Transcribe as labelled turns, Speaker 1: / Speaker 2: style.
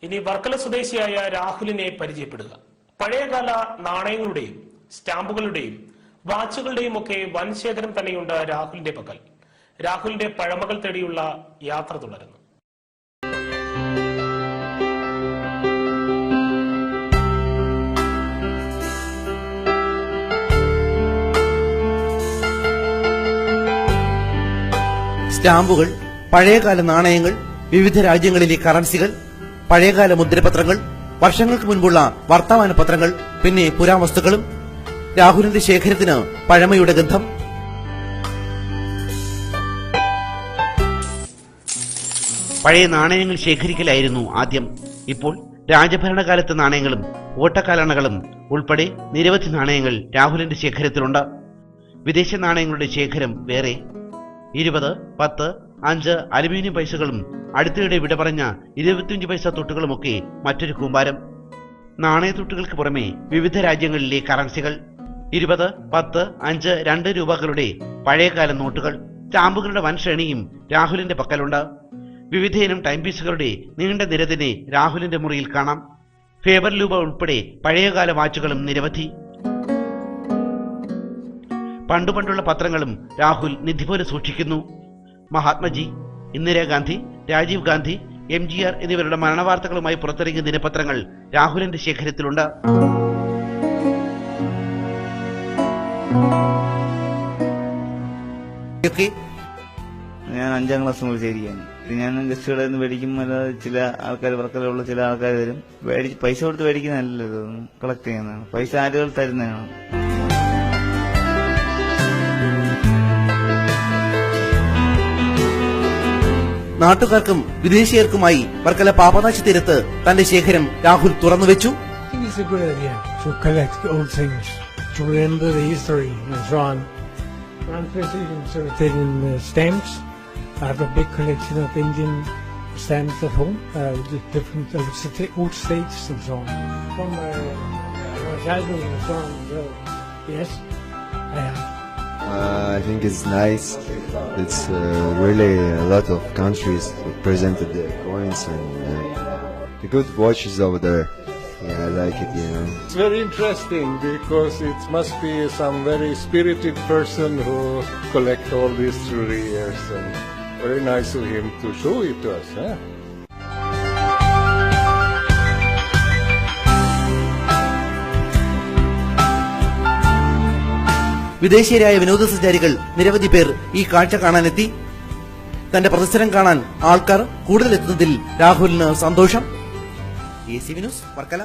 Speaker 1: ഇനി വർക്കല സ്വദേശിയായ രാഹുലിനെ പരിചയപ്പെടുക. പഴയകാല നാണയങ്ങളുടെയും സ്റ്റാമ്പുകളുടെയും വാച്ചുകളുടെയും ഒക്കെ വൻ ശേഖരം തന്നെയുണ്ട് രാഹുലിന്റെ പക്കൽ. രാഹുലിന്റെ പഴമകൾ തേടിയുള്ള യാത്ര തുടരുന്നു.
Speaker 2: സ്റ്റാമ്പുകൾ, പഴയകാല നാണയങ്ങൾ, വിവിധ രാജ്യങ്ങളിലെ കറൻസികൾ, പഴയകാല മുദ്രപത്രങ്ങൾ, വർഷങ്ങൾക്ക് മുൻപുള്ള വർത്തമാന പത്രങ്ങൾ, പിന്നെ പുരാവസ്തുക്കളും. രാഹുലിന്റെ ശേഖരത്തിന് പഴമയുടെ ഗന്ധം.
Speaker 3: പഴയ നാണയങ്ങൾ ശേഖരിക്കലായിരുന്നു ആദ്യം. ഇപ്പോൾ രാജഭരണകാലത്തെ നാണയങ്ങളും ഓട്ടക്കാലണകളും ഉൾപ്പെടെ നിരവധി നാണയങ്ങൾ രാഹുലിന്റെ ശേഖരത്തിലുണ്ട്. വിദേശ നാണയങ്ങളുടെ ശേഖരം വേറെ. 20, 10, 5 അലുമിനിയം പൈസകളും അടുത്തിടെ വിട പറഞ്ഞ 25 പൈസ തൊട്ടുകളുമൊക്കെ മറ്റൊരു കൂമ്പാരം. നാണയത്തൊട്ടുകൾക്ക് പുറമെ വിവിധ രാജ്യങ്ങളിലെ കറൻസികൾ, 20, 10, 5, 2 രൂപകളുടെ പഴയകാല നോട്ടുകൾ, സ്റ്റാമ്പുകളുടെ വൻ ശ്രേണിയും രാഹുലിന്റെ പക്കലുണ്ട്. വിവിധയിനം ടൈം പീസുകളുടെ നീണ്ട നിര തന്നെ രാഹുലിന്റെ മുറിയിൽ കാണാം. ഫേബർ ലൂബ ഉൾപ്പെടെ പഴയകാല വാച്ചുകളും നിരവധി. പണ്ടുപണ്ടുള്ള പത്രങ്ങളും രാഹുൽ നിധി പോലെ സൂക്ഷിക്കുന്നു. മഹാത്മജി, ഇന്ദിരാഗാന്ധി, രാജീവ് ഗാന്ധി, MGR എന്നിവരുടെ മരണവാർത്തകളുമായി പുറത്തിറങ്ങിയ ദിനപത്രങ്ങൾ രാഹുലിന്റെ ശേഖരത്തിലുണ്ട്.
Speaker 4: ഞാൻ 5ാം ക്ലാസ് മുതൽ ശരിയാണ്. ഞാൻ ഗസ്റ്റുകളിൽ നിന്ന് മേടിക്കുമ്പോൾ അല്ലാതെ ചില ആൾക്കാർ വർക്കലുള്ള ചില ആൾക്കാർ തരും. പൈസ കൊടുത്ത് മേടിക്കുന്നതല്ലല്ലോ, ഇതൊന്നും കളക്ട് ചെയ്യുന്നതാണ്. പൈസ ആളുകൾ തരുന്നതാണ്.
Speaker 2: നാട്ടുകാർക്കും വിദേശീയർക്കുമായി വർക്കല പാപനാശി തീരത്ത് തന്റെ ശേഖരം Rahul തുറന്നുവെച്ചു.
Speaker 5: I have a big collection of Indian stamps at home, different old states and so on. From my childhood and so on. So, yes, I have.
Speaker 6: I think it's nice. It's really a lot of countries presented their coins and the good watches over there. Yeah, I like it, you know.
Speaker 7: It's very interesting because it must be some very spirited person who collect all these through the years, and very nice of him to show it to us. Huh?
Speaker 2: വിദേശീയരായ വിനോദസഞ്ചാരികൾ നിരവധി പേർ ഈ കാഴ്ച കാണാനെത്തി. തന്റെ പ്രദർശനം കാണാൻ ആൾക്കാർ കൂടുതലെത്തുന്നതിൽ രാഹുലിന് സന്തോഷം. AC news Varkala.